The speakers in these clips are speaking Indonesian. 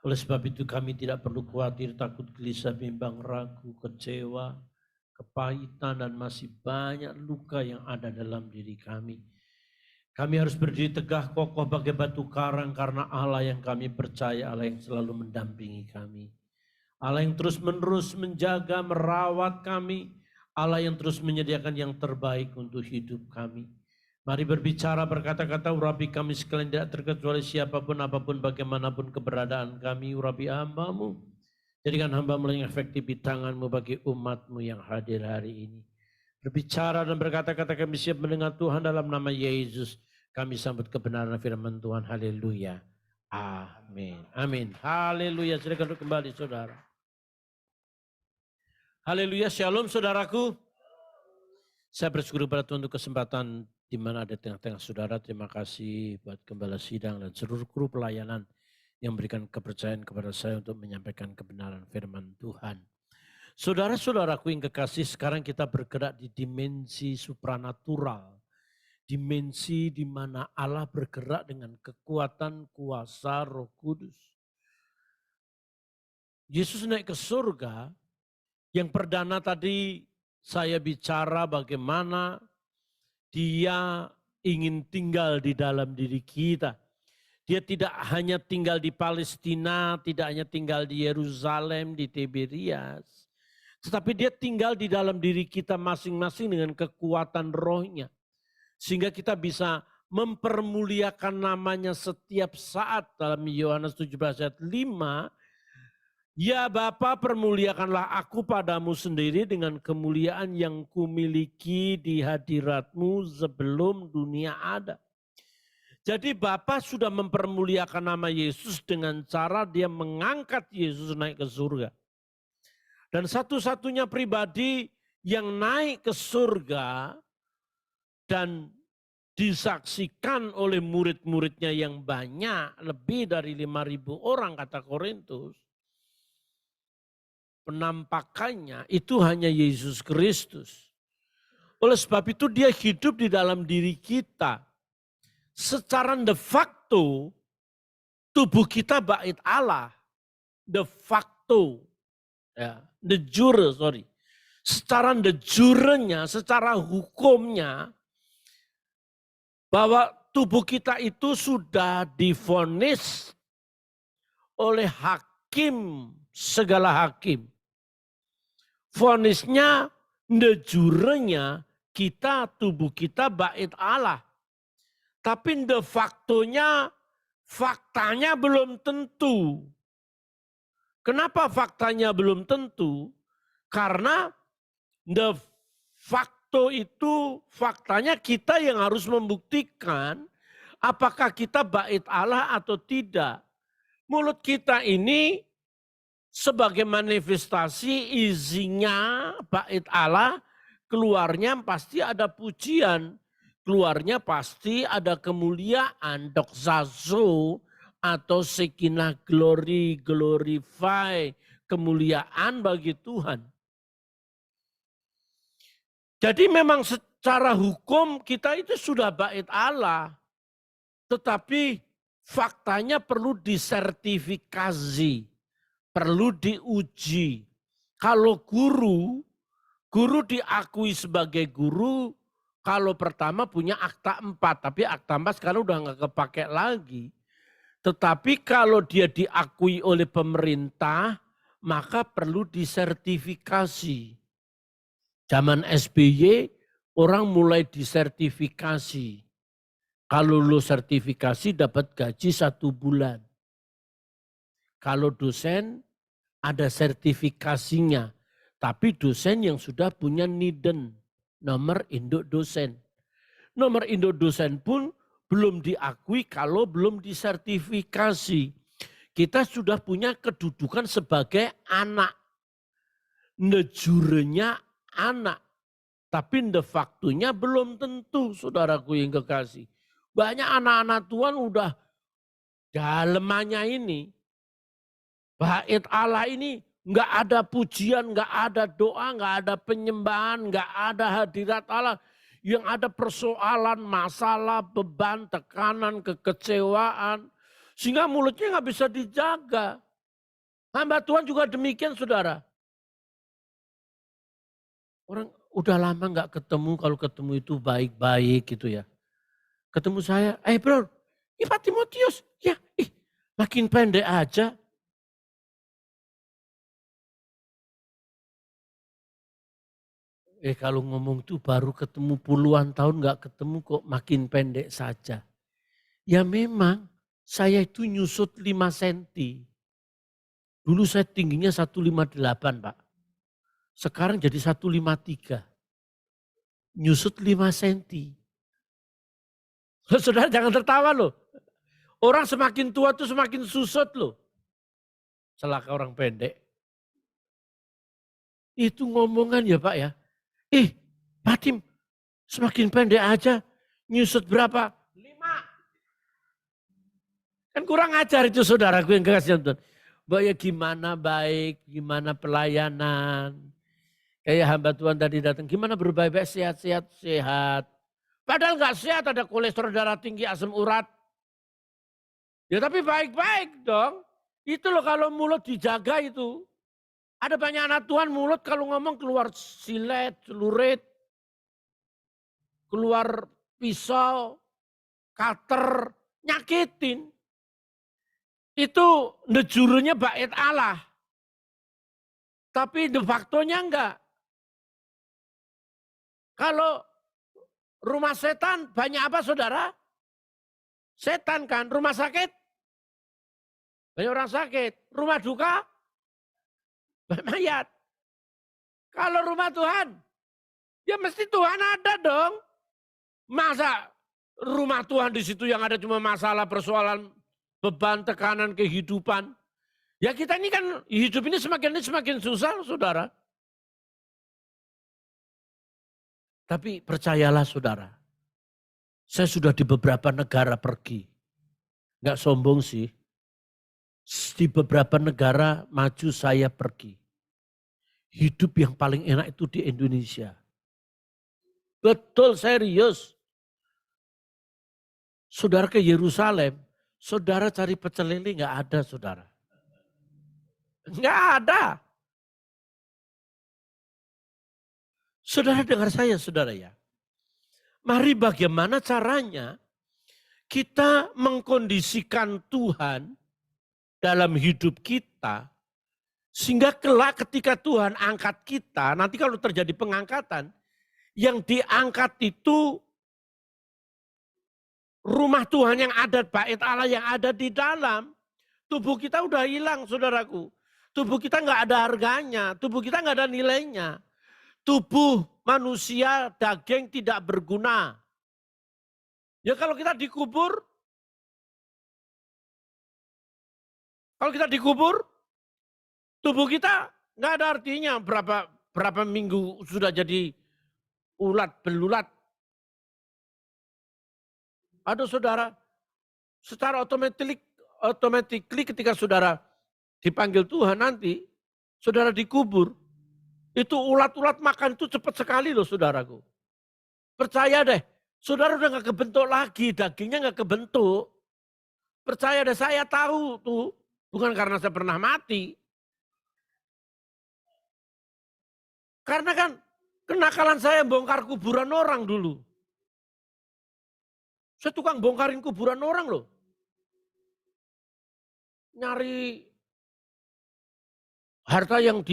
Oleh sebab itu kami tidak perlu khawatir, takut, gelisah, bimbang, ragu, kecewa, kepahitan, dan masih banyak luka yang ada dalam diri kami. Kami harus berdiri tegak kokoh bagai batu karang karena Allah yang kami percaya, Allah yang selalu mendampingi kami. Allah yang terus menerus menjaga, merawat kami. Allah yang terus menyediakan yang terbaik untuk hidup kami. Mari berbicara, berkata-kata, urapi kami sekalian, tidak terkecuali siapapun, apapun, bagaimanapun keberadaan kami, urapi hamba-Mu. Jadikan hamba-Mu yang efektif di tangan-Mu bagi umat-Mu yang hadir hari ini. Berbicara dan berkata-kata, kami siap mendengar Tuhan dalam nama Yesus. Kami sambut kebenaran firman Tuhan. Haleluya. Amin. Amin. Haleluya. Silakan duduk kembali, saudara. Haleluya. Shalom, saudaraku. Saya bersyukur pada Tuhan untuk kesempatan di mana ada tengah-tengah saudara. Terima kasih buat gembala sidang dan seluruh kru pelayanan yang memberikan kepercayaan kepada saya untuk menyampaikan kebenaran firman Tuhan. Saudara-saudaraku yang kekasih, sekarang kita bergerak di dimensi supranatural. Dimensi di mana Allah bergerak dengan kekuatan kuasa Roh Kudus. Yesus naik ke surga, yang perdana tadi saya bicara bagaimana Dia ingin tinggal di dalam diri kita. Dia tidak hanya tinggal di Palestina, tidak hanya tinggal di Yerusalem, di Tiberias. Tetapi dia tinggal di dalam diri kita masing-masing dengan kekuatan rohnya. Sehingga kita bisa mempermuliakan namanya setiap saat. Dalam Yohanes 17 ayat 5, ya Bapa, permuliakanlah aku padamu sendiri dengan kemuliaan yang kumiliki di hadiratmu sebelum dunia ada. Jadi Bapa sudah mempermuliakan nama Yesus dengan cara dia mengangkat Yesus naik ke surga. Dan satu-satunya pribadi yang naik ke surga dan disaksikan oleh murid-muridnya yang banyak, lebih dari 5.000 orang kata Korintus, penampakannya itu hanya Yesus Kristus. Oleh sebab itu dia hidup di dalam diri kita. Secara de facto tubuh kita bait Allah. De facto. Ya, de jure, sorry. Secara de jurenya, secara hukumnya, bahwa tubuh kita itu sudah divonis oleh hakim, segala hakim. Vonisnya, de jurenya, kita, tubuh kita bait Allah. Tapi de factonya, faktanya belum tentu. Kenapa faktanya belum tentu? Karena de facto itu faktanya kita yang harus membuktikan apakah kita bait Allah atau tidak. Mulut kita ini sebagai manifestasi isinya bait Allah, keluarnya pasti ada pujian, keluarnya pasti ada kemuliaan, doxazo atau sekinah glory, glorify, kemuliaan bagi Tuhan. Jadi memang secara hukum kita itu sudah bait Allah, tetapi faktanya perlu disertifikasi. Perlu diuji. Kalau guru diakui sebagai guru, kalau pertama punya akta 4, tapi akta 4 sekarang udah nggak kepake lagi. Tetapi kalau dia diakui oleh pemerintah, maka perlu disertifikasi. Zaman SBY orang mulai disertifikasi. Kalau lo sertifikasi dapat gaji 1 bulan. Kalau dosen ada sertifikasinya, tapi dosen yang sudah punya NIDEN, nomor induk dosen. Nomor induk dosen pun belum diakui kalau belum disertifikasi. Kita sudah punya kedudukan sebagai anak. Nejurenya anak. Tapi de factonya belum tentu, saudaraku yang kekasih. Banyak anak-anak Tuhan udah dalemannya ini. Bait Allah ini nggak ada pujian, nggak ada doa, nggak ada penyembahan, nggak ada hadirat Allah. Yang ada persoalan, masalah, beban, tekanan, kekecewaan. Sehingga mulutnya nggak bisa dijaga. Hamba Tuhan juga demikian saudara. Orang udah lama nggak ketemu, kalau ketemu itu baik-baik gitu ya. Ketemu saya, bro, Pak Timotius, ya makin pendek aja. Kalau ngomong tuh baru ketemu puluhan tahun nggak ketemu kok makin pendek saja. Ya memang saya itu nyusut 5 cm. Dulu saya tingginya 158 Pak. Sekarang jadi 153. Nyusut 5 cm. Saudara jangan tertawa loh. Orang semakin tua tuh semakin susut loh. Celaka orang pendek. Itu ngomongan ya Pak ya. Pak Tim, semakin pendek aja. Nyusut berapa? 5. Kan kurang ajar itu saudaraku yang kasih Tuhan. Ya gimana baik, gimana pelayanan. Kayak hamba Tuhan tadi datang, gimana berbaik-baik, sehat. Padahal nggak sehat, ada kolesterol darah tinggi, asam urat. Ya tapi baik-baik dong. Itu loh kalau mulut dijaga itu. Ada banyak anak Tuhan mulut kalau ngomong keluar silet, celurit, keluar pisau, cutter, nyakitin. Itu nejurunya bait Allah. Tapi de factonya enggak. Kalau rumah setan banyak apa saudara? Setan kan, rumah sakit. Banyak orang sakit. Rumah duka, banyak mayat. Kalau rumah Tuhan, ya mesti Tuhan ada dong. Masa rumah Tuhan di situ yang ada cuma masalah, persoalan, beban, tekanan, kehidupan. Ya kita ini kan hidup ini semakin susah saudara. Tapi percayalah saudara, saya sudah di beberapa negara pergi. Enggak sombong sih. Di beberapa negara maju saya pergi. Hidup yang paling enak itu di Indonesia. Betul serius. Saudara ke Yerusalem, saudara cari pecel lele enggak ada saudara. Enggak ada. Saudara dengar saya saudara ya. Mari bagaimana caranya kita mengkondisikan Tuhan dalam hidup kita. Sehingga kelak ketika Tuhan angkat kita, nanti kalau terjadi pengangkatan, yang diangkat itu rumah Tuhan yang ada, bait Allah yang ada di dalam. Tubuh kita udah hilang saudaraku. Tubuh kita nggak ada harganya, tubuh kita nggak ada nilainya. Tubuh manusia daging tidak berguna. Ya kalau kita dikubur, tubuh kita nggak ada artinya berapa minggu sudah jadi ulat belulat. Aduh saudara, secara otomatis ketika saudara dipanggil Tuhan nanti, saudara dikubur, itu ulat-ulat makan itu cepat sekali loh saudaraku. Percaya deh, saudara udah gak kebentuk lagi, dagingnya gak kebentuk. Percaya deh, saya tahu tuh, bukan karena saya pernah mati. Karena kan kenakalan saya bongkar kuburan orang dulu. Saya tukang bongkarin kuburan orang loh. Nyari harta yang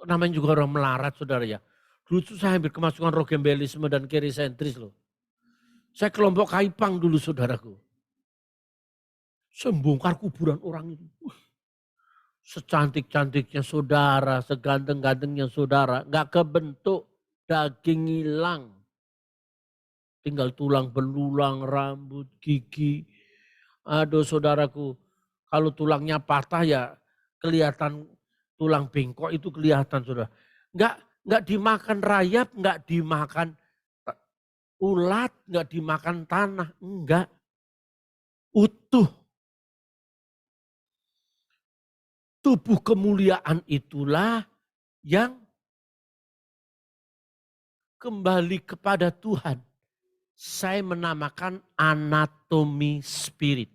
namanya juga orang melarat saudara ya. Dulu tuh saya hampir kemasukan rogembelisme dan kirisentris loh. Saya kelompok Kaipang dulu saudaraku. Saya bongkar kuburan orang itu. Secantik-cantiknya saudara, seganteng-gantengnya saudara. Gak kebentuk, daging hilang. Tinggal tulang belulang, rambut, gigi. Aduh saudaraku, kalau tulangnya patah ya kelihatan tulang bengkok itu kelihatan saudara. Nggak dimakan rayap, nggak dimakan ulat, nggak dimakan tanah, enggak. Utuh. Tubuh kemuliaan itulah yang kembali kepada Tuhan. Saya menamakan anatomi spirit.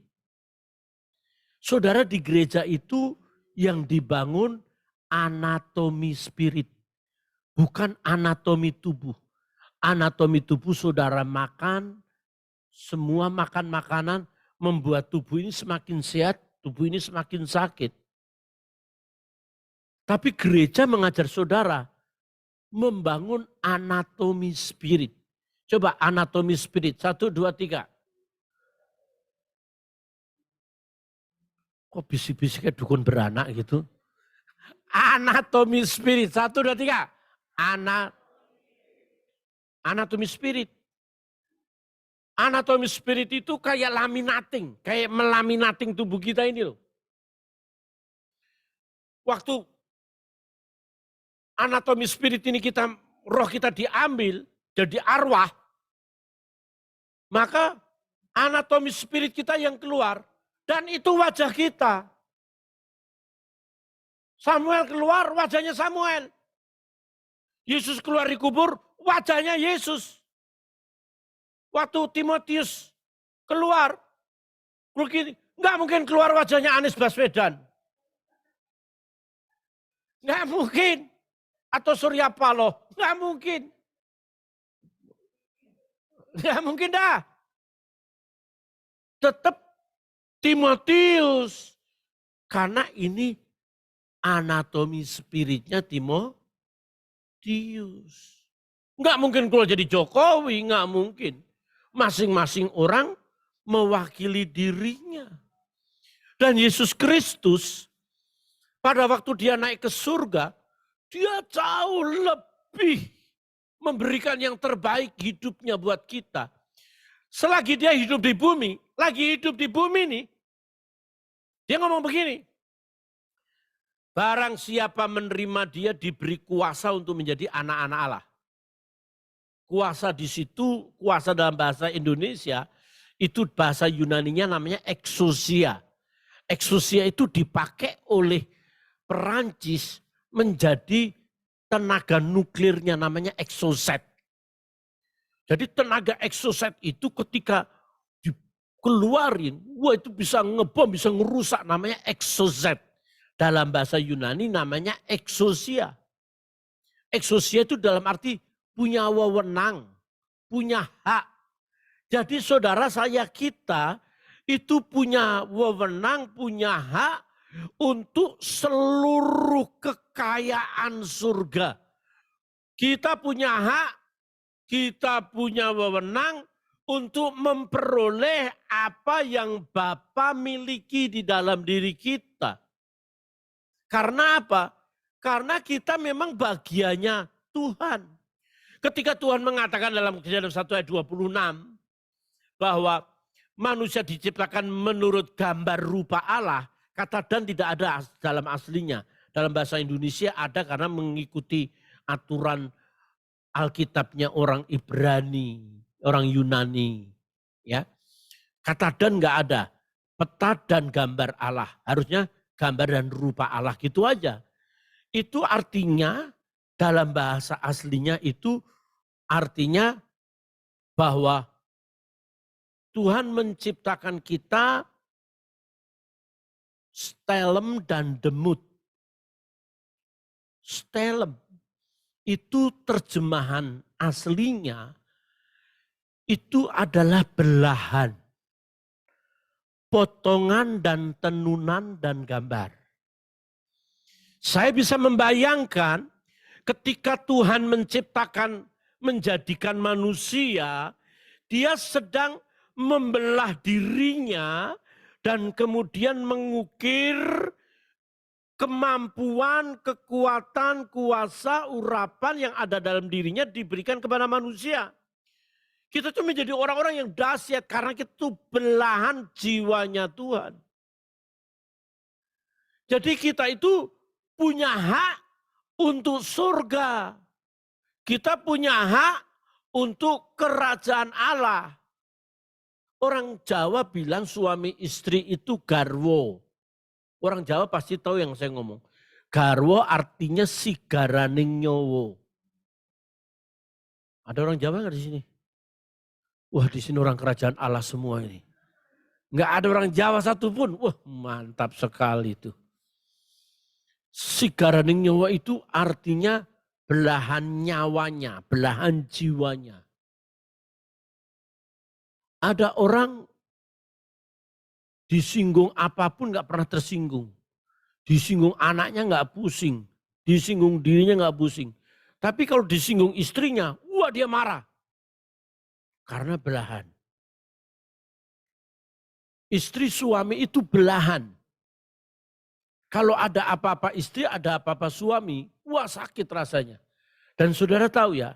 Saudara, di gereja itu yang dibangun anatomi spirit, bukan anatomi tubuh. Anatomi tubuh saudara makan, semua makan makanan membuat tubuh ini semakin sehat, tubuh ini semakin sakit. Tapi gereja mengajar saudara membangun anatomi spirit. Coba anatomi spirit, 1, 2, 3. Kok bisik-bisik kayak dukun beranak gitu? Anatomi spirit, 1, 2, 3. Anatomi spirit. Anatomi spirit itu kayak laminating, kayak melaminating tubuh kita ini loh. Waktu anatomi spirit ini roh kita diambil jadi arwah, maka anatomi spirit kita yang keluar dan itu wajah kita. Samuel keluar, wajahnya Samuel. Yesus keluar di kubur, wajahnya Yesus. Waktu Timotius keluar, nggak mungkin keluar wajahnya Anies Baswedan. Nggak mungkin. Atau Surya Paloh, nggak mungkin. Nggak mungkin dah. Tetap Timotius. Karena ini anatomi spiritnya Timotius. Nggak mungkin keluar jadi Jokowi, nggak mungkin. Masing-masing orang mewakili dirinya. Dan Yesus Kristus pada waktu dia naik ke surga, dia jauh lebih memberikan yang terbaik hidupnya buat kita. Selagi dia hidup di bumi, lagi hidup di bumi nih, dia ngomong begini, barang siapa menerima dia diberi kuasa untuk menjadi anak-anak Allah. Kuasa di situ, kuasa dalam bahasa Indonesia, itu bahasa Yunaninya namanya exousia. Exousia itu dipakai oleh Perancis menjadi tenaga nuklirnya namanya exocet. Jadi tenaga exocet itu ketika dikeluarin, wah itu bisa ngebom, bisa ngerusak, namanya exocet. Dalam bahasa Yunani namanya exousia. Exousia itu dalam arti punya wewenang, punya hak. Jadi saudara saya kita itu punya wewenang, punya hak untuk seluruh kekayaan surga. Kita punya hak, kita punya wewenang untuk memperoleh apa yang Bapa miliki di dalam diri kita. Karena apa? Karena kita memang bagiannya Tuhan. Ketika Tuhan mengatakan dalam Kejadian 1 ayat 26 bahwa manusia diciptakan menurut gambar rupa Allah, kata dan tidak ada dalam aslinya. Dalam bahasa Indonesia ada karena mengikuti aturan Alkitabnya orang Ibrani, orang Yunani. Ya, kata dan nggak ada. Peta dan gambar Allah. Harusnya gambar dan rupa Allah gitu aja. Itu artinya dalam bahasa aslinya itu artinya bahwa Tuhan menciptakan kita stelem dan demut. Stelem itu terjemahan aslinya itu adalah belahan, potongan dan tenunan dan gambar. Saya bisa membayangkan ketika Tuhan menciptakan, menjadikan manusia, dia sedang membelah dirinya dan kemudian mengukir kemampuan, kekuatan, kuasa, urapan yang ada dalam dirinya diberikan kepada manusia. Kita tuh menjadi orang-orang yang dahsyat karena kita tuh belahan jiwanya Tuhan. Jadi kita itu punya hak untuk surga. Kita punya hak untuk kerajaan Allah. Orang Jawa bilang suami istri itu garwo. Orang Jawa pasti tahu yang saya ngomong. Garwo artinya sigaraning nyowo. Ada orang Jawa nggak di sini? Wah, di sini orang kerajaan Allah semua ini. Nggak ada orang Jawa satupun. Wah mantap sekali itu. Sigaraning nyawa itu artinya belahan nyawanya, belahan jiwanya. Ada orang disinggung apapun nggak pernah tersinggung. Disinggung anaknya nggak pusing. Disinggung dirinya nggak pusing. Tapi kalau disinggung istrinya, wah dia marah. Karena belahan. Istri suami itu belahan. Kalau ada apa-apa istri, ada apa-apa suami, wah sakit rasanya. Dan saudara tahu ya,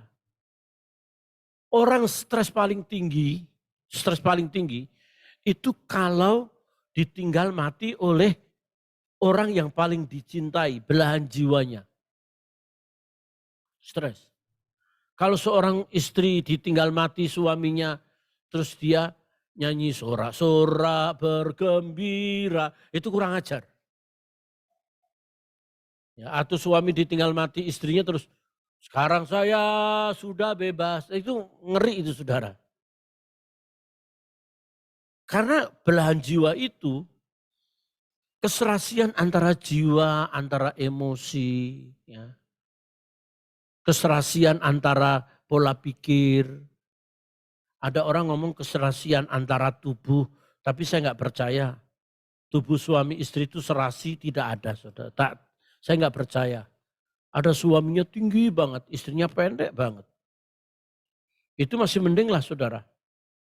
orang stres paling tinggi itu kalau ditinggal mati oleh orang yang paling dicintai, belahan jiwanya. Stres. Kalau seorang istri ditinggal mati suaminya, terus dia nyanyi sorak-sorak bergembira, itu kurang ajar. Ya, atau suami ditinggal mati istrinya terus, sekarang saya sudah bebas. Itu ngeri itu saudara. Karena belahan jiwa itu, keserasian antara jiwa, antara emosi, ya. Keserasian antara pola pikir. Ada orang ngomong keserasian antara tubuh, tapi saya nggak percaya. Tubuh suami istri itu serasi tidak ada, saudara. Saya nggak percaya. Ada suaminya tinggi banget, istrinya pendek banget. Itu masih mending lah saudara.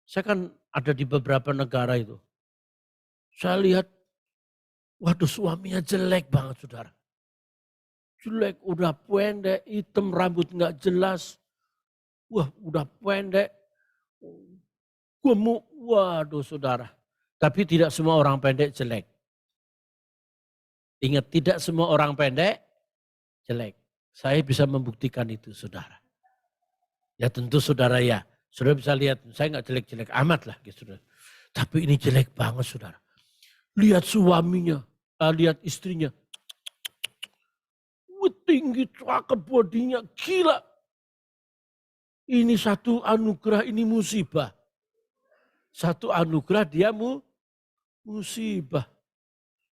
Saya kan ada di beberapa negara itu. Saya lihat, waduh suaminya jelek banget saudara. Jelek, udah pendek, hitam, rambut nggak jelas. Wah udah pendek, gemuk, waduh saudara. Tapi tidak semua orang pendek jelek. Ingat, tidak semua orang pendek jelek. Saya bisa membuktikan itu saudara. Ya tentu saudara ya. Saudara bisa lihat, saya nggak jelek-jelek amat lah gitu saudara. Tapi ini jelek banget saudara. Lihat suaminya, lihat istrinya. Tinggi, cakep bodinya, gila. Ini satu anugerah, ini musibah. Satu anugerah dia musibah.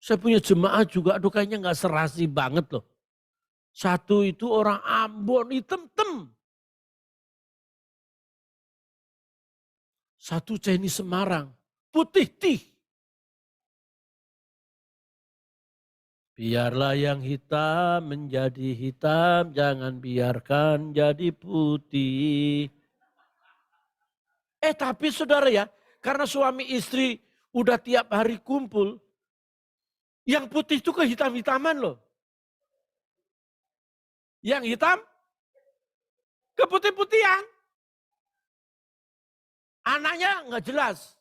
Saya punya jemaah juga, aduh kayaknya nggak serasi banget loh. Satu itu orang Ambon, hitam-tem. Satu Chinese Semarang, putih-tih. Biarlah yang hitam menjadi hitam, jangan biarkan jadi putih. Tapi saudara ya, karena suami istri udah tiap hari kumpul, yang putih itu kehitam-hitaman loh. Yang hitam, keputih-putihan. Anaknya nggak jelas.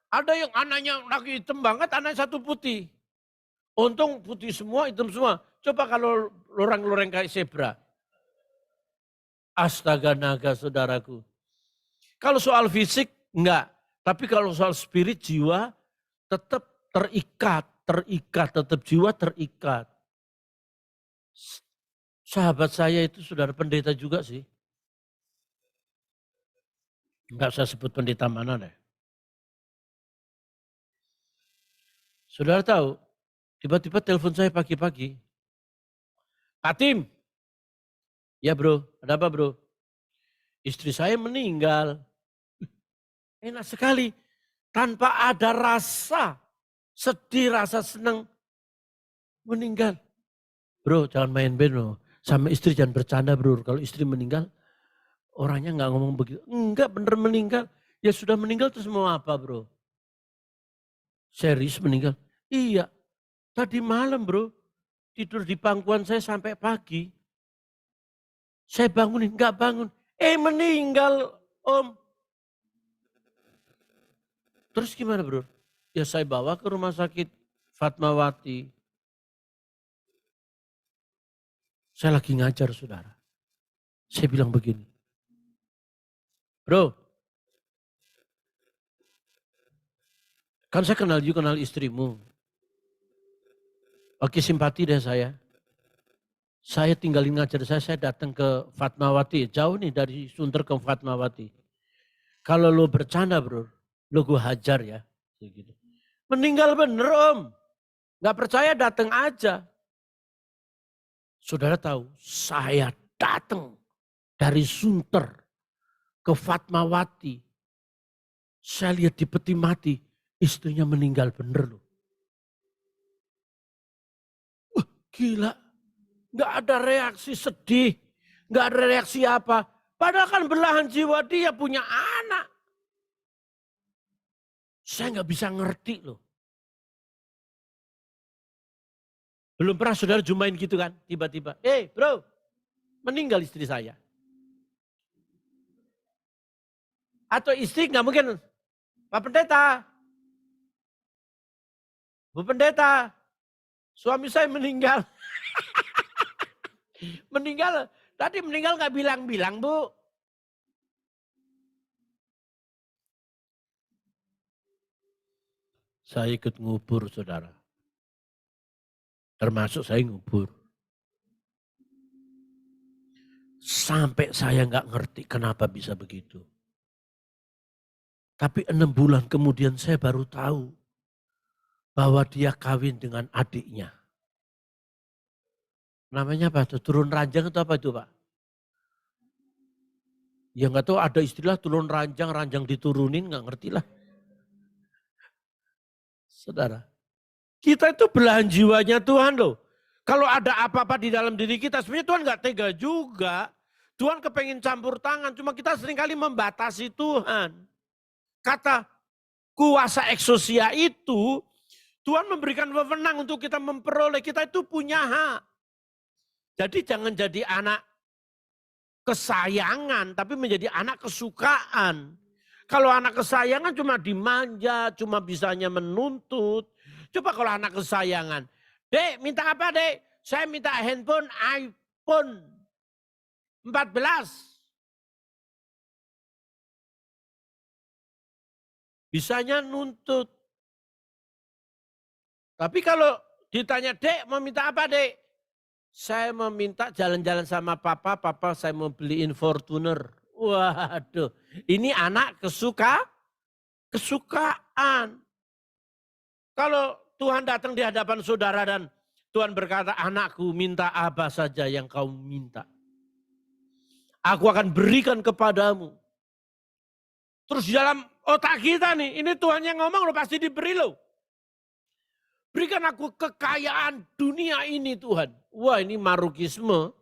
Ada yang anaknya lagi hitam banget, anaknya satu putih. Untung putih semua, hitam semua. Coba kalau loreng-loreng kayak zebra. Astaga naga saudaraku. Kalau soal fisik enggak. Tapi kalau soal spirit jiwa tetap terikat, tetap jiwa terikat. Sahabat saya itu saudara pendeta juga sih. Enggak saya sebut pendeta mana deh. Saudara tahu, tiba-tiba telepon saya pagi-pagi. Pak Tim, ya bro, ada apa bro? Istri saya meninggal. Enak sekali, tanpa ada rasa sedih, rasa senang meninggal. Bro jangan main beno, sama istri jangan bercanda bro. Kalau istri meninggal, orangnya nggak ngomong begitu. Enggak bener meninggal, ya sudah meninggal terus mau apa bro? Serius meninggal? Iya, tadi malam bro, tidur di pangkuan saya sampai pagi. Saya bangunin, enggak bangun. Meninggal om. Terus gimana bro? Ya saya bawa ke rumah sakit Fatmawati. Saya lagi ngajar saudara. Saya bilang begini. Bro, kan saya kenal you, kenal istrimu. Oke simpati deh saya. Saya tinggalin ngajar saya datang ke Fatmawati. Jauh nih dari Sunter ke Fatmawati. Kalau lo bercanda bro, lo gue hajar ya. Gitu. Meninggal bener Om. Gak percaya datang aja. Saudara tahu, saya datang dari Sunter ke Fatmawati. Saya lihat di peti mati, istrinya meninggal bener loh. Gila, gak ada reaksi sedih, gak ada reaksi apa. Padahal kan belahan jiwa dia punya anak. Saya gak bisa ngerti loh. Belum pernah saudara jumpain gitu kan, tiba-tiba. Bro, meninggal istri saya. Atau istri gak mungkin, Pak Pendeta, Bu Pendeta, suami saya meninggal. Meninggal, tadi meninggal gak bilang-bilang Bu. Saya ikut ngubur saudara. Termasuk saya ngubur. Sampai saya gak ngerti kenapa bisa begitu. Tapi 6 bulan kemudian saya baru tahu bahwa dia kawin dengan adiknya. Namanya apa? Turun ranjang atau apa itu Pak? Ya nggak tahu ada istilah turun ranjang, ranjang diturunin, nggak ngerti lah. Saudara, kita itu belahan jiwanya Tuhan loh. Kalau ada apa-apa di dalam diri kita, sebenarnya Tuhan nggak tega juga. Tuhan kepengen campur tangan, cuma kita seringkali membatasi Tuhan. Kata kuasa eksosia itu, Tuhan memberikan wewenang untuk kita memperoleh, kita itu punya hak. Jadi jangan jadi anak kesayangan, tapi menjadi anak kesukaan. Kalau anak kesayangan cuma dimanja, cuma bisanya menuntut. Coba kalau anak kesayangan, Dek minta apa Dek? Saya minta handphone iPhone 14. Bisanya nuntut. Tapi kalau ditanya, Dek mau minta apa Dek? Saya mau minta jalan-jalan sama papa saya mau beliin Fortuner. Waduh, ini anak kesukaan. Kalau Tuhan datang di hadapan saudara dan Tuhan berkata, anakku minta apa saja yang kau minta. Aku akan berikan kepadamu. Terus di dalam otak kita nih, ini Tuhan yang ngomong lo pasti diberi lo. Berikan aku kekayaan dunia ini Tuhan. Wah ini marukisme.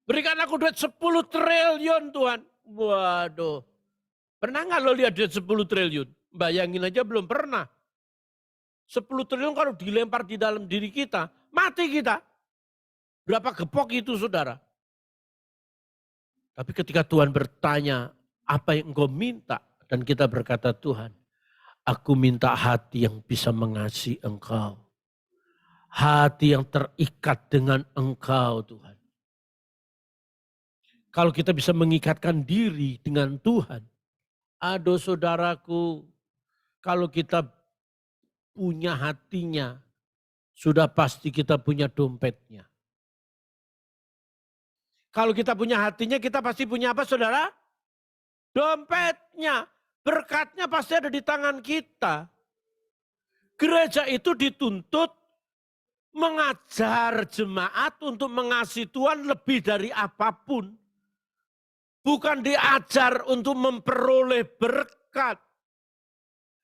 Berikan aku duit 10 triliun Tuhan. Waduh. Pernah nggak lo lihat duit 10 triliun? Bayangin aja belum pernah. 10 triliun kalau dilempar di dalam diri kita, mati kita. Berapa gepok itu saudara? Tapi ketika Tuhan bertanya, apa yang engkau minta? Dan kita berkata, Tuhan, aku minta hati yang bisa mengasihi engkau. Hati yang terikat dengan engkau Tuhan. Kalau kita bisa mengikatkan diri dengan Tuhan. Aduh saudaraku, kalau kita punya hatinya, sudah pasti kita punya dompetnya. Kalau kita punya hatinya, kita pasti punya apa saudara? Dompetnya, berkatnya pasti ada di tangan kita. Gereja itu dituntut mengajar jemaat untuk mengasihi Tuhan lebih dari apapun. Bukan diajar untuk memperoleh berkat.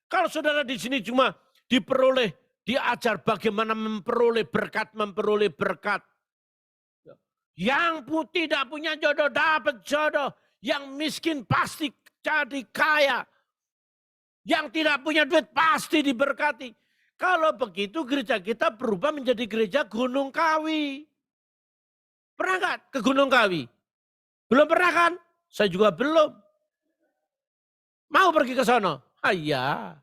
Kalau saudara di sini cuma diajar bagaimana memperoleh berkat. Yang tidak punya jodoh dapat jodoh. Yang miskin pasti jadi kaya. Yang tidak punya duit pasti diberkati. Kalau begitu gereja kita berubah menjadi gereja Gunung Kawi. Pernah nggak ke Gunung Kawi? Belum pernah kan? Saya juga belum. Mau pergi ke sana? Iya.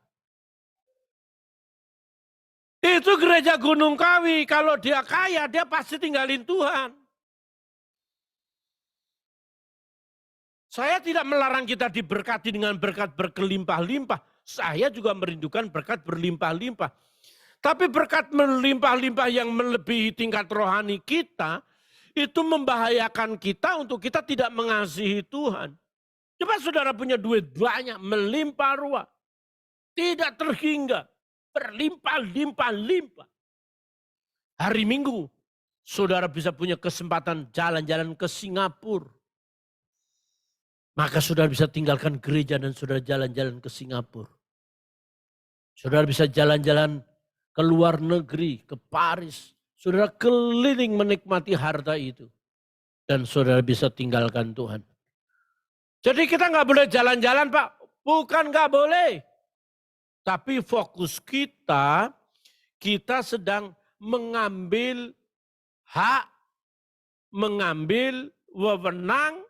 Itu gereja Gunung Kawi. Kalau dia kaya, dia pasti tinggalin Tuhan. Saya tidak melarang kita diberkati dengan berkat berkelimpah-limpah. Saya juga merindukan berkat berlimpah-limpah. Tapi berkat melimpah-limpah yang melebihi tingkat rohani kita, itu membahayakan kita untuk kita tidak mengasihi Tuhan. Coba saudara punya duit banyak, melimpah ruah. Tidak terhingga, berlimpah-limpah-limpah. Hari Minggu, saudara bisa punya kesempatan jalan-jalan ke Singapura. Maka saudara bisa tinggalkan gereja dan saudara jalan-jalan ke Singapura. Saudara bisa jalan-jalan ke luar negeri, ke Paris. Saudara keliling menikmati harta itu. Dan saudara bisa tinggalkan Tuhan. Jadi kita nggak boleh jalan-jalan Pak. Bukan nggak boleh. Tapi fokus kita sedang mengambil hak, mengambil wewenang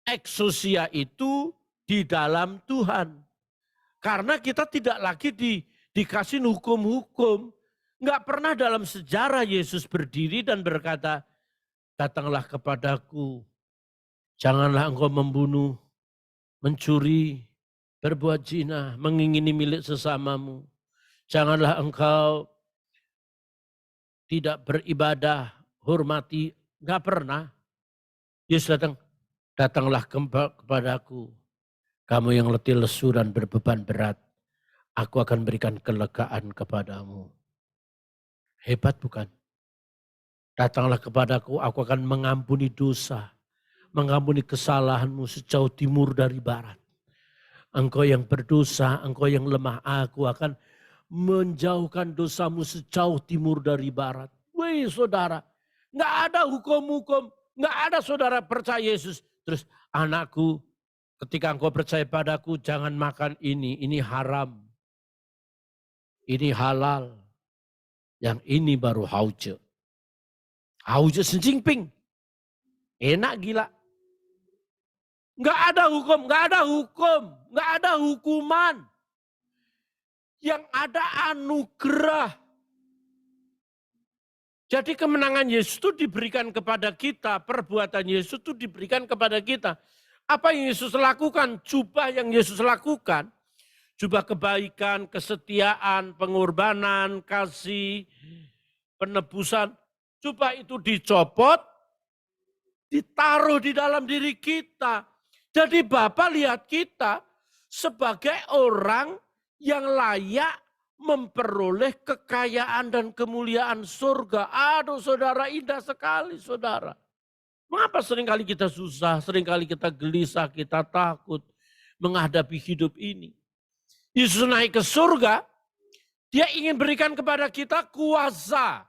eksosia itu di dalam Tuhan. Karena kita tidak lagi dikasih hukum-hukum. Enggak pernah dalam sejarah Yesus berdiri dan berkata, datanglah kepadaku, janganlah engkau membunuh, mencuri, berbuat zina, mengingini milik sesamamu. Janganlah engkau tidak beribadah, hormati. Enggak pernah. Yesus datanglah kepadaku. Kamu yang letih lesu dan berbeban berat. Aku akan berikan kelegaan kepadamu. Hebat bukan? Datanglah kepadaku, aku akan mengampuni dosa. Mengampuni kesalahanmu sejauh timur dari barat. Engkau yang berdosa, engkau yang lemah, aku akan menjauhkan dosamu sejauh timur dari barat. Wih saudara, nggak ada hukum-hukum, nggak ada saudara percaya Yesus. Terus anakku, ketika engkau percaya padaku, jangan makan ini haram. Ini halal. Yang ini baru hauce. Hauce Xi Jinping. Enak gila. Nggak ada hukum, nggak ada hukum, nggak ada hukuman. Yang ada anugerah. Jadi kemenangan Yesus itu diberikan kepada kita, perbuatan Yesus itu diberikan kepada kita. Apa yang Yesus lakukan, jubah yang Yesus lakukan, jubah kebaikan, kesetiaan, pengorbanan, kasih, penebusan, jubah itu dicopot, ditaruh di dalam diri kita. Jadi Bapa lihat kita sebagai orang yang layak memperoleh kekayaan dan kemuliaan surga. Aduh saudara, indah sekali saudara. Mengapa seringkali kita susah, seringkali kita gelisah, kita takut menghadapi hidup ini. Yesus naik ke surga, dia ingin berikan kepada kita kuasa.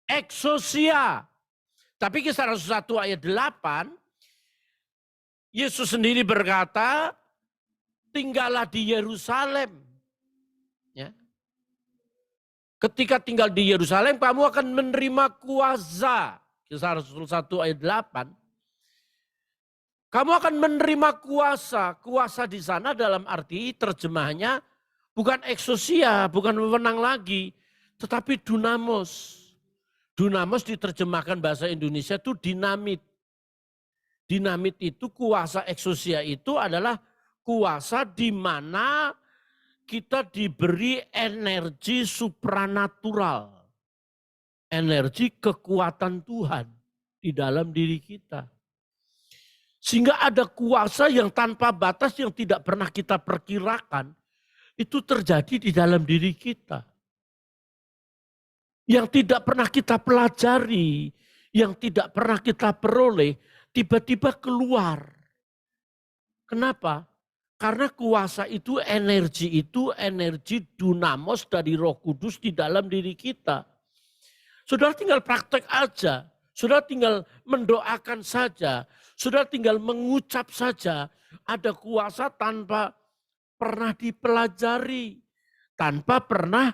Eksosia. Tapi Kisah Rasul 1 ayat 8, Yesus sendiri berkata, tinggallah di Yerusalem. Ya. Ketika tinggal di Yerusalem, kamu akan menerima kuasa. Kisah Rasul 1 ayat 8. Kamu akan menerima kuasa. Kuasa di sana dalam arti terjemahnya bukan eksosia, bukan wewenang lagi, tetapi dunamos. Dunamos diterjemahkan bahasa Indonesia itu dinamit. Dinamit itu kuasa eksosia itu adalah kuasa di mana kita diberi energi supranatural. Energi kekuatan Tuhan di dalam diri kita. Sehingga ada kuasa yang tanpa batas yang tidak pernah kita perkirakan. Itu terjadi di dalam diri kita. Yang tidak pernah kita pelajari, yang tidak pernah kita peroleh, tiba-tiba keluar. Kenapa? Karena kuasa itu energi dunamos dari Roh Kudus di dalam diri kita. Saudara tinggal praktek aja, saudara tinggal mendoakan saja, saudara tinggal mengucap saja. Ada kuasa tanpa pernah dipelajari, tanpa pernah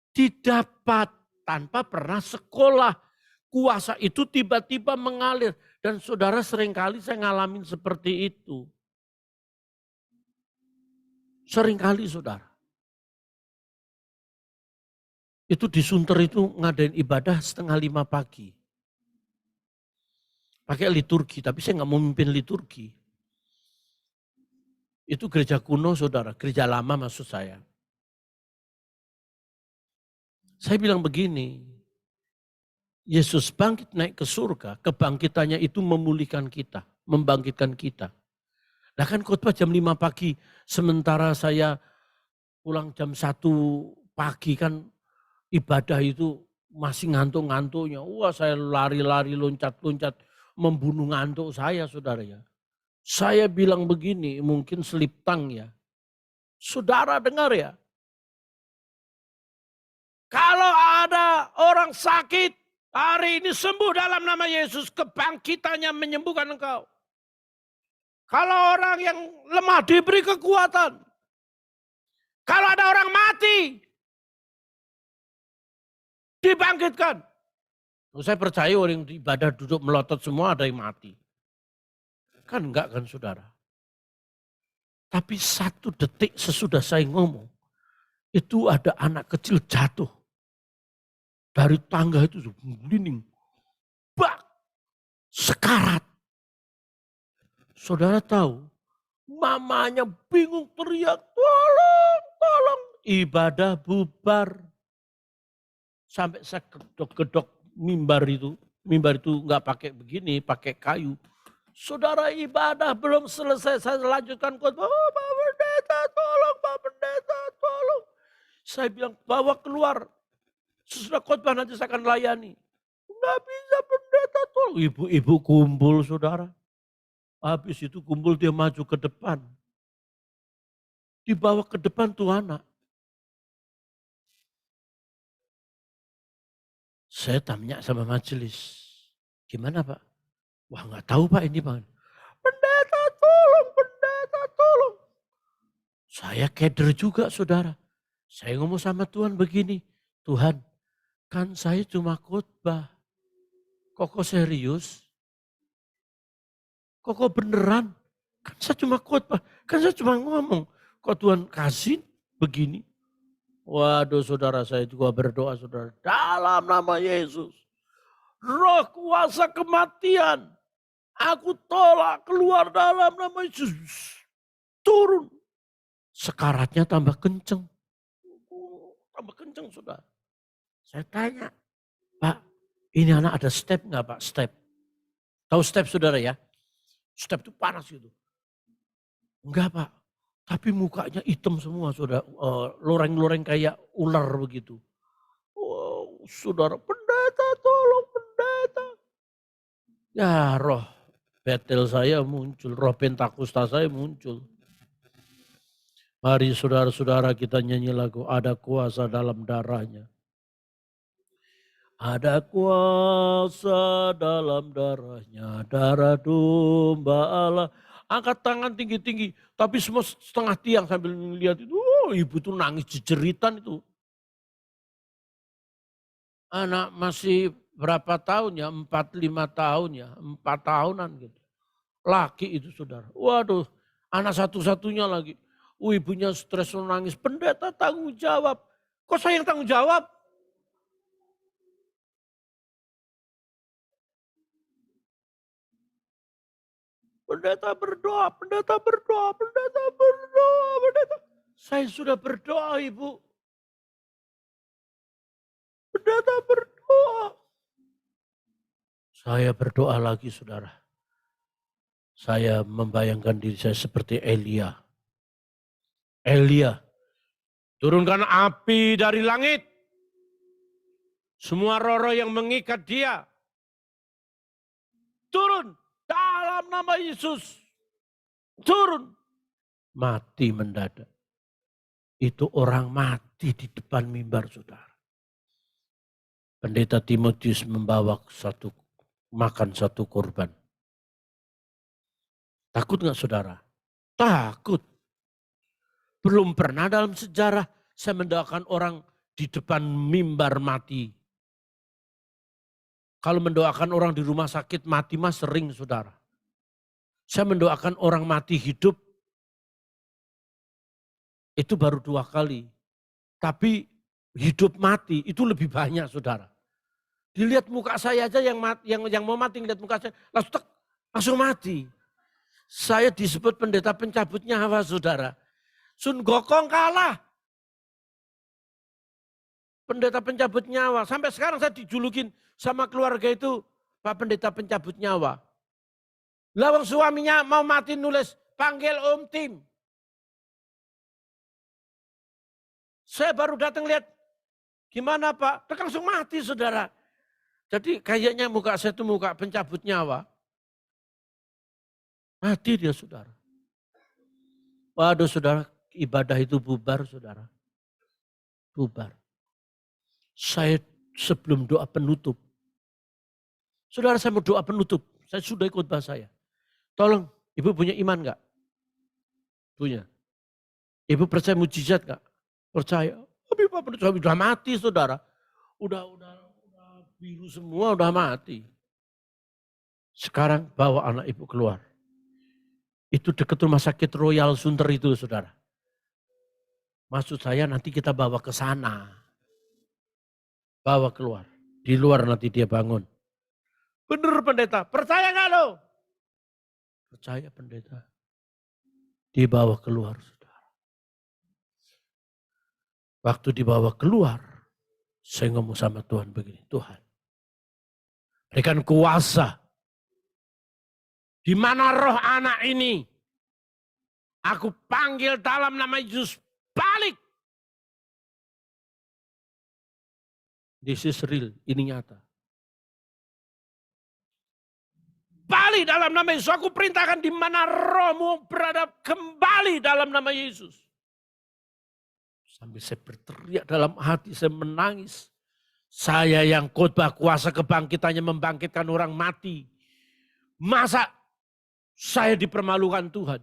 didapat, tanpa pernah sekolah. Kuasa itu tiba-tiba mengalir. Dan saudara seringkali saya ngalamin seperti itu. Seringkali saudara. Itu di Sunter itu ngadain ibadah 4:30 pagi. Pakai liturgi, tapi saya nggak mau memimpin liturgi. Itu gereja kuno saudara, gereja lama maksud saya. Saya bilang begini, Yesus bangkit naik ke surga, kebangkitannya itu memulihkan kita. membangkitkan kita. Nah kan khotbah jam 5 pagi, sementara saya pulang jam 1 pagi kan ibadah itu masih ngantuk-ngantuknya. Wah saya lari-lari, loncat-loncat, membunuh ngantuk saya saudara ya. Saya bilang begini, mungkin slip tang ya. Saudara dengar ya. Kalau ada orang sakit, hari ini sembuh dalam nama Yesus, kebangkitannya menyembuhkan engkau. Kalau orang yang lemah diberi kekuatan. Kalau ada orang mati, dibangkitkan. Saya percaya orang di ibadah duduk melotot semua ada yang mati. Kan enggak kan saudara. Tapi 1 detik sesudah saya ngomong, itu ada anak kecil jatuh. Dari tangga itu gelinding. Bak! Sekarat. Saudara tahu, mamanya bingung teriak, tolong, tolong. Ibadah bubar. Sampai saya gedok-gedok mimbar itu. Mimbar itu enggak pakai begini, pakai kayu. Saudara ibadah belum selesai, saya lanjutkan khotbah. Oh, Pak Pendeta tolong, Pak Pendeta tolong. Saya bilang bawa keluar. Sesudah khotbah nanti saya akan layani. Enggak bisa pendeta tolong. Ibu-ibu kumpul saudara. Habis itu kumpul dia maju ke depan. Dibawa ke depan tuh anak. Saya tanya sama majelis. Gimana Pak? Wah nggak tahu Pak ini Pak. Pendeta tolong, pendeta tolong. Saya keder juga saudara. Saya ngomong sama Tuhan begini. Tuhan kan saya cuma khotbah. Kok serius? Kok beneran? Kan saya cuma khotbah. Kan saya cuma ngomong. Kok Tuhan kasih begini? Waduh saudara saya juga berdoa saudara. Dalam nama Yesus. Roh kuasa kematian. Aku tolak keluar dalam nama Yesus. Turun. Sekaratnya tambah kenceng. Tambah kenceng saudara. Saya tanya. Pak ini anak ada step enggak Pak? Step. Tahu step saudara ya? Step itu panas gitu. Enggak Pak. Tapi mukanya hitam semua saudara. Loreng-loreng kayak ular begitu. Wow, saudara pendeta tolong pendeta. Ya roh betel saya muncul. Roh pentakusta saya muncul. Mari saudara-saudara kita nyanyi lagu Ada Kuasa Dalam Darahnya. Ada kuasa dalam darahnya, darah domba Allah. Angkat tangan tinggi-tinggi, tapi semua setengah tiang sambil melihat itu. Oh, ibu tuh nangis jeritan itu. Anak masih berapa tahun ya, 4-5 tahun ya, 4 tahunan gitu. Laki itu saudara, waduh anak satu-satunya lagi. Ibunya stres nangis, pendeta tanggung jawab. Kok saya yang tanggung jawab? Pendeta berdoa, pendeta berdoa, pendeta berdoa, pendeta. Saya sudah berdoa ibu. Pendeta berdoa. Saya berdoa lagi saudara. Saya membayangkan diri saya seperti Elia. Elia, turunkan api dari langit. Semua roh-roh yang mengikat dia. Turun dalam nama Yesus. Turun. Mati mendadak. Itu orang mati di depan mimbar saudara. Pendeta Timotius membawa makan satu korban. Takut nggak saudara? Takut. Belum pernah dalam sejarah saya mendoakan orang di depan mimbar mati. Kalau mendoakan orang di rumah sakit mati mas sering saudara. Saya mendoakan orang mati hidup itu baru 2 kali. Tapi hidup mati itu lebih banyak saudara. Dilihat muka saya aja yang mau mati lihat muka saya langsung mati. Saya disebut pendeta pencabut nyawa saudara. Sun Gokong kalah. Pendeta pencabut nyawa. Sampai sekarang saya dijulukin sama keluarga itu Pak Pendeta pencabut nyawa. Lawang suaminya mau mati nulis, panggil Om Tim. Saya baru datang lihat, gimana Pak? Langsung mati saudara. Jadi kayaknya muka saya itu muka pencabut nyawa. Mati dia saudara. Waduh saudara, ibadah itu bubar saudara. Bubar. Saya sebelum doa penutup. Saudara saya mau doa penutup. Saya sudah ikut khotbah saya. Tolong, ibu punya iman enggak? Punya. Ibu percaya mujizat enggak? Percaya. Tapi Pak percaya udah mati saudara. Udah biru semua udah mati. Sekarang bawa anak ibu keluar. Itu dekat rumah sakit Royal Sunter itu saudara. Maksud saya nanti kita bawa ke sana. Bawa keluar. Di luar nanti dia bangun. Bener pendeta, percaya nggak lo? Percaya pendeta. Dibawa keluar saudara. Waktu dibawa keluar, saya ngomong sama Tuhan begini, Tuhan. Berikan kuasa. Di mana roh anak ini? Aku panggil dalam nama Yesus, balik. This is real, ini nyata. Balik dalam nama Yesus. Aku perintahkan di mana rohmu berada, kembali dalam nama Yesus. Sambil saya berteriak dalam hati, saya menangis. Saya yang khotbah kuasa kebangkitannya membangkitkan orang mati. Masa saya dipermalukan Tuhan?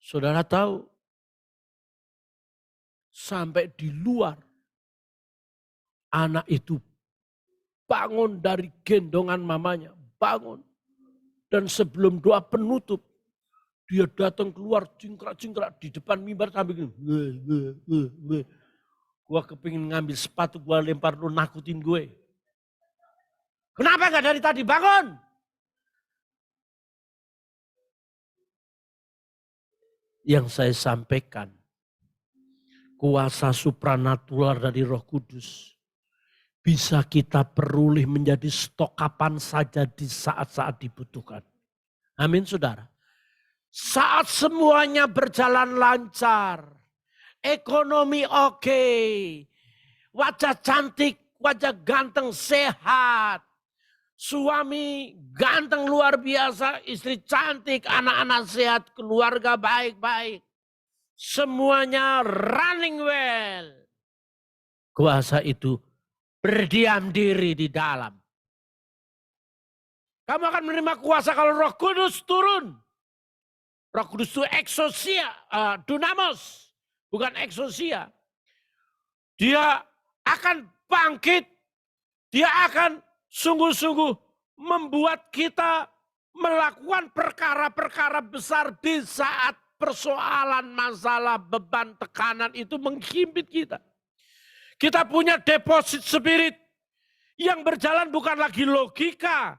Saudara tahu, sampai di luar, anak itu bangun dari gendongan mamanya. Bangun. Dan sebelum doa penutup, dia datang keluar cingkrak-cingkrak di depan mimbar sambil gini. Gue kepingin ngambil sepatu, gue lempar, lu nakutin gue. Kenapa gak dari tadi bangun? Yang saya sampaikan, kuasa supranatural dari Roh Kudus bisa kita peroleh menjadi stok kapan saja di saat-saat dibutuhkan. Amin saudara. Saat semuanya berjalan lancar, ekonomi oke, wajah cantik, wajah ganteng, sehat, suami ganteng luar biasa, istri cantik, anak-anak sehat, keluarga baik-baik. Semuanya running well. Kuasa itu berdiam diri di dalam. Kamu akan menerima kuasa kalau Roh Kudus turun. Roh Kudus itu eksosia, dunamos, bukan eksosia. Dia akan bangkit, dia akan sungguh-sungguh membuat kita melakukan perkara-perkara besar di saat persoalan, masalah, beban, tekanan itu menghimpit kita. Kita punya deposit spirit yang berjalan bukan lagi logika,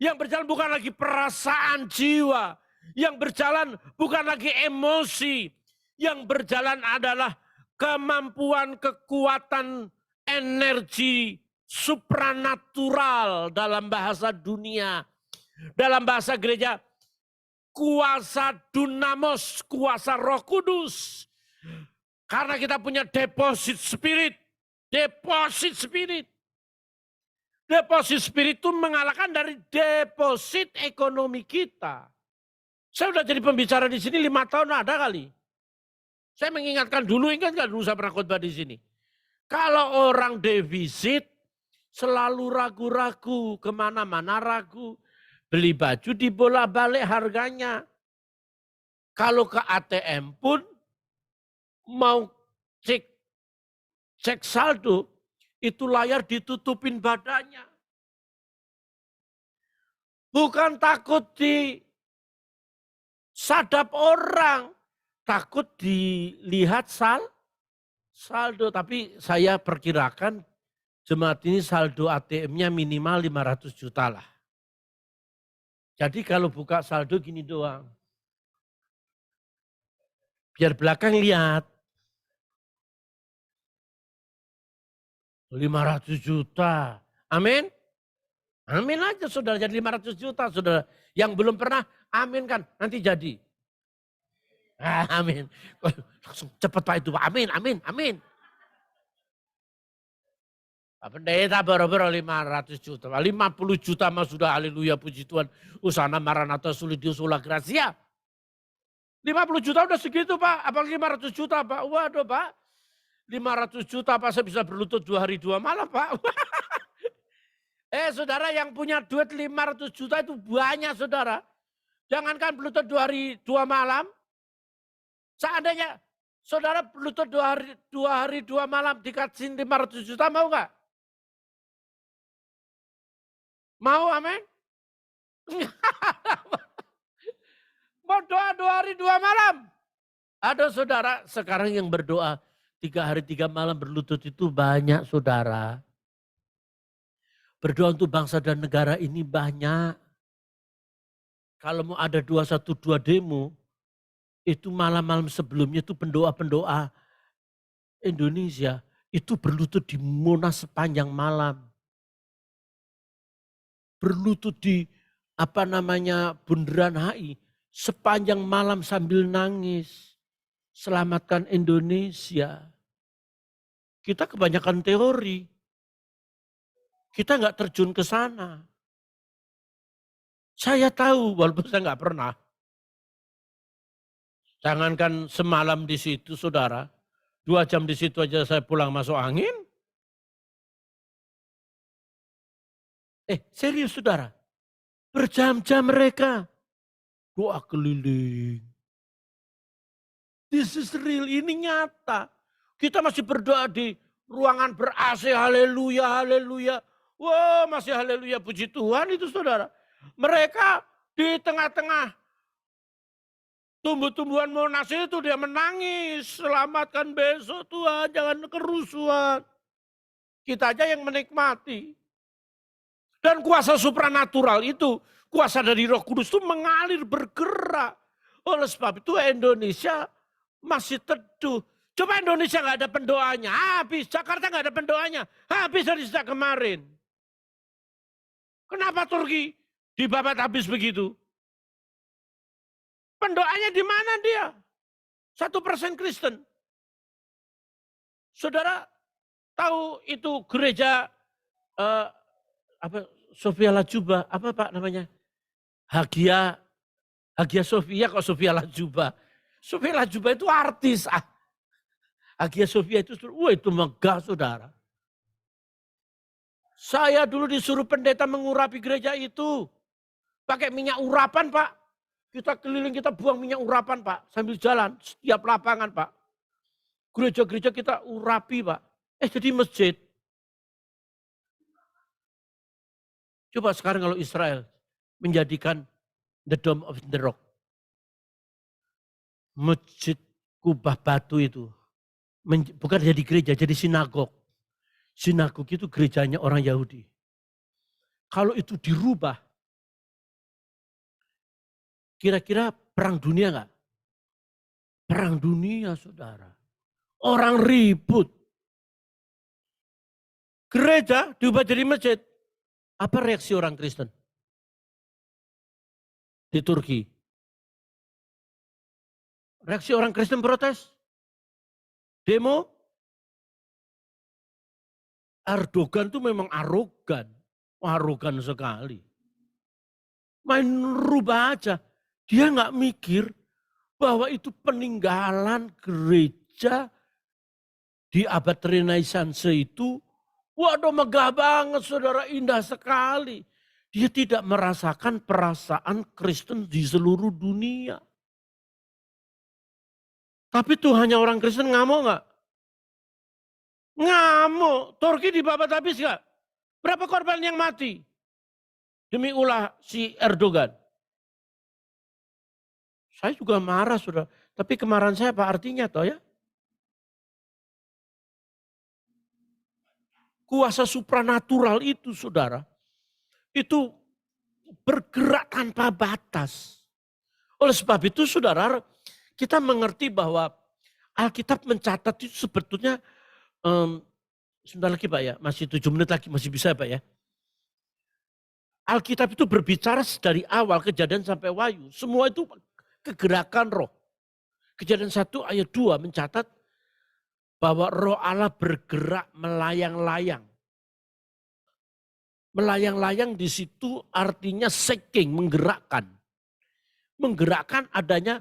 yang berjalan bukan lagi perasaan jiwa, yang berjalan bukan lagi emosi, yang berjalan adalah kemampuan, kekuatan, energi supranatural dalam bahasa dunia. Dalam bahasa gereja, kuasa dunamos, kuasa Roh Kudus. Karena kita punya deposit spirit. Deposit spirit. Deposit spirit itu mengalahkan dari deposit ekonomi kita. Saya sudah jadi pembicara di sini 5 tahun ada kali. Saya mengingatkan dulu, ingat nggak dulu saya pernah khotbah di sini. Kalau orang defisit selalu ragu-ragu, kemana-mana ragu. Beli baju dibolak-balik harganya. Kalau ke ATM pun mau cek saldo, itu layar ditutupin badannya. Bukan takut disadap orang, takut dilihat saldo. Tapi saya perkirakan jemaat ini saldo ATM-nya minimal 500 juta lah. Jadi kalau buka saldo gini doang. Biar belakang lihat. 500 juta. Amin. Amin aja saudara, jadi 500 juta saudara. Yang belum pernah, amin kan, nanti jadi. Amin. Langsung cepat Pak itu, amin, amin, amin. Pak Pendeta baru-baru 500 juta, 50 juta mah sudah haleluya puji Tuhan. Usana Maranatha Soli Dio Sola Gracia. 50 juta udah segitu Pak, apalagi 500 juta Pak. Waduh Pak, 500 juta Pak saya bisa berlutut 2 hari 2 malam Pak. Saudara yang punya duit 500 juta itu banyak saudara. Jangankan berlutut 2 hari 2 malam. Seandainya saudara berlutut 2 hari 2 malam dikasih 500 juta mau nggak? Mau amin? Mau doa 2 hari 2 malam. Ada saudara sekarang yang berdoa 3 hari 3 malam berlutut itu banyak saudara. Berdoa untuk bangsa dan negara ini banyak. Kalau mau ada 212 demo, itu malam-malam sebelumnya itu pendoa-pendoa Indonesia itu berlutut di Monas sepanjang malam. Berlutut di Bundaran HI sepanjang malam sambil nangis. Selamatkan Indonesia. Kita kebanyakan teori. Kita nggak terjun ke sana. Saya tahu walaupun saya nggak pernah. Jangankan semalam di situ saudara. 2 jam di situ aja saya pulang masuk angin. Serius saudara. Berjam-jam mereka. Doa keliling. This is real, ini nyata. Kita masih berdoa di ruangan ber-AC, haleluya, haleluya. Wah, masih haleluya, puji Tuhan itu saudara. Mereka di tengah-tengah tumbuh-tumbuhan Monas itu dia menangis. Selamatkan besok Tuhan, jangan kerusuhan. Kita aja yang menikmati. Dan kuasa supranatural itu, kuasa dari Roh Kudus itu mengalir, bergerak. Oleh sebab itu Indonesia masih teduh. Coba Indonesia nggak ada pendoanya, habis. Jakarta nggak ada pendoanya, habis dari sejak kemarin. Kenapa Turki dibabat habis begitu? Pendoanya di mana dia? 1% Kristen. Saudara tahu itu gereja Sofia Lajuba, apa Pak namanya? Hagia Sophia kok Sofia Lajuba. Sofia Lajuba itu artis. Hagia Sophia itu megah saudara. Saya dulu disuruh pendeta mengurapi gereja itu. Pakai minyak urapan Pak. Kita keliling kita buang minyak urapan Pak. Sambil jalan setiap lapangan Pak. Gereja-gereja kita urapi Pak. Jadi masjid. Coba sekarang kalau Israel menjadikan the Dome of the Rock. Masjid kubah batu itu. Bukan jadi gereja, jadi sinagog. Sinagog itu gerejanya orang Yahudi. Kalau itu dirubah, kira-kira perang dunia enggak? Perang dunia saudara. Orang ribut. Gereja diubah jadi masjid. Apa reaksi orang Kristen? Di Turki. Reaksi orang Kristen protes. Demo. Erdogan itu memang arogan. Arogan sekali. Main rubah aja. Dia nggak mikir bahwa itu peninggalan gereja di abad Renaissance itu. Waduh megah banget saudara, indah sekali. Dia tidak merasakan perasaan Kristen di seluruh dunia. Tapi Tuhannya orang Kristen ngamuk nggak? Ngamuk. Turki dibabat habis nggak? Berapa korban yang mati? Demi ulah si Erdogan. Saya juga marah saudara. Tapi kemarahan saya apa artinya toh ya? Kuasa supranatural itu saudara. Itu bergerak tanpa batas. Oleh sebab itu saudara, kita mengerti bahwa Alkitab mencatat itu sebetulnya, sebentar lagi Pak ya, masih 7 menit lagi, masih bisa Pak ya. Alkitab itu berbicara dari awal Kejadian sampai Wahyu. Semua itu kegerakan roh. Kejadian 1 ayat 2 mencatat bahwa roh Allah bergerak melayang-layang. Melayang-layang di situ artinya shaking, menggerakkan. Menggerakkan adanya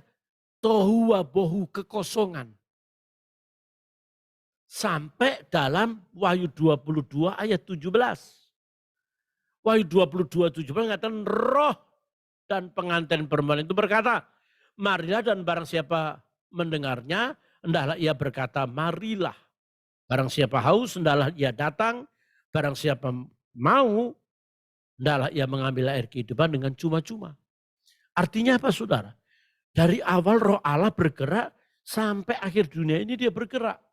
tohu wabohu, kekosongan. Sampai dalam Wahyu 22 ayat 17. Wahyu 22, 17 mengatakan roh dan pengantin perempuan itu berkata, marilah, dan barang siapa mendengarnya, hendaklah ia berkata, marilah. Barang siapa haus, hendaklah ia datang. Barang siapa mau, hendaklah ia mengambil air kehidupan dengan cuma-cuma. Artinya apa, saudara? Dari awal roh Allah bergerak sampai akhir dunia ini dia bergerak.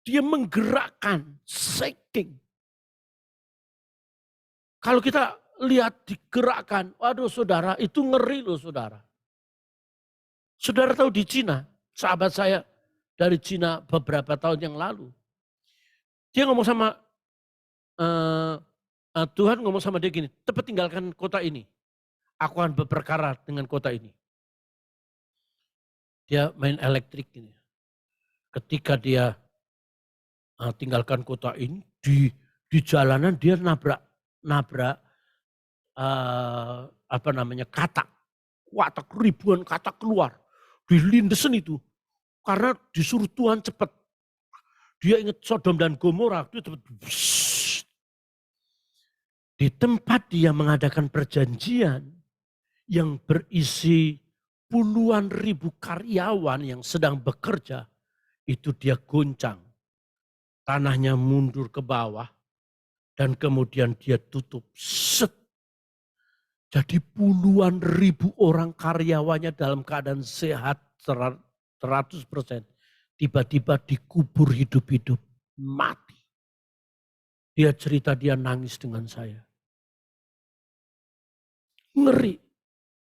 Dia menggerakkan, shaking. Kalau kita lihat digerakkan, waduh saudara, itu ngeri loh saudara. Saudara tahu di Cina, sahabat saya dari Cina beberapa tahun yang lalu. Dia ngomong sama, Tuhan ngomong sama dia gini, cepat tinggalkan kota ini. Aku akan berperkara dengan kota ini. Dia main elektrik ini. Ketika dia tinggalkan kota ini, di jalanan dia nabrak katak, ribuan katak keluar, dilindesin itu, karena disuruh Tuhan cepat. Dia ingat Sodom dan Gomora itu cepat. Di tempat dia mengadakan perjanjian yang berisi puluhan ribu karyawan yang sedang bekerja, itu dia goncang, tanahnya mundur ke bawah. Dan kemudian dia tutup. Set. Jadi puluhan ribu orang karyawannya dalam keadaan sehat 100%. Tiba-tiba dikubur hidup-hidup. Mati. Dia cerita dia nangis dengan saya. Ngeri.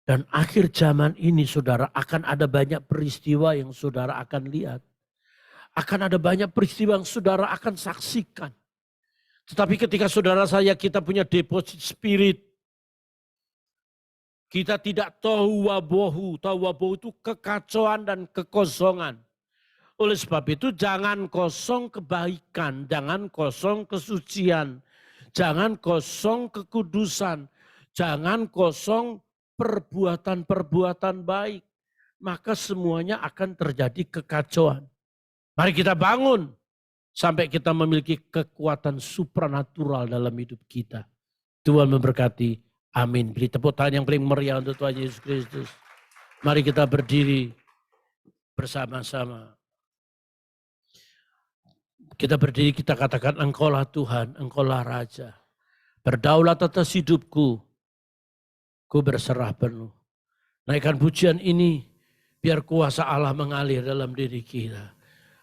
Dan akhir zaman ini saudara akan ada banyak peristiwa yang saudara akan lihat. Akan ada banyak peristiwa yang saudara akan saksikan. Tetapi ketika saudara saya kita punya deposit spirit. Kita tidak tohu wabohu. Tohu wabohu itu kekacauan dan kekosongan. Oleh sebab itu jangan kosong kebaikan. Jangan kosong kesucian. Jangan kosong kekudusan. Jangan kosong perbuatan-perbuatan baik. Maka semuanya akan terjadi kekacauan. Mari kita bangun. Sampai kita memiliki kekuatan supranatural dalam hidup kita. Tuhan memberkati. Amin. Beri tepuk tangan yang paling meriah untuk Tuhan Yesus Kristus. Mari kita berdiri bersama-sama. Kita berdiri, kita katakan, Engkaulah Tuhan, Engkaulah Raja. Berdaulat atas hidupku. Ku berserah penuh. Naikkan pujian ini, biar kuasa Allah mengalir dalam diri kita.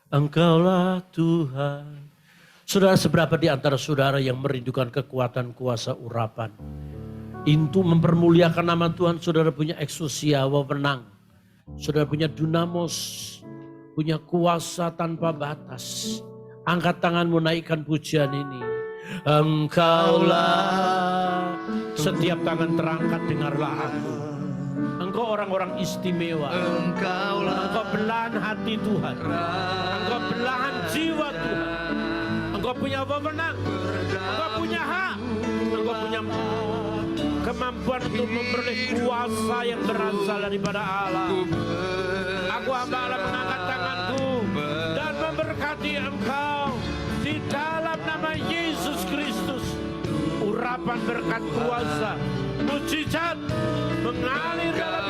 Engkaulah Tuhan. Saudara, seberapa di antara saudara yang merindukan kekuatan kuasa urapan? Untuk mempermuliakan nama Tuhan, saudara punya eksosia, wewenang. Saudara punya dunamos, punya kuasa tanpa batas. Angkat tanganmu, naikkan pujian ini. Engkaulah, setiap tangan terangkat, dengarlah aku. Engkau orang-orang istimewa. Engkau belahan hati Tuhan. Engkau belahan jiwa Tuhan. Engkau punya wewenang. Engkau punya hak. Engkau punya kemampuan untuk memperoleh kuasa yang berasal daripada Allah. Aku hamba Allah mengangkat tanganku dan memberkati engkau di dalam nama Yesus Kristus. Urapan berkat kuasa, mujizat mengalir dalam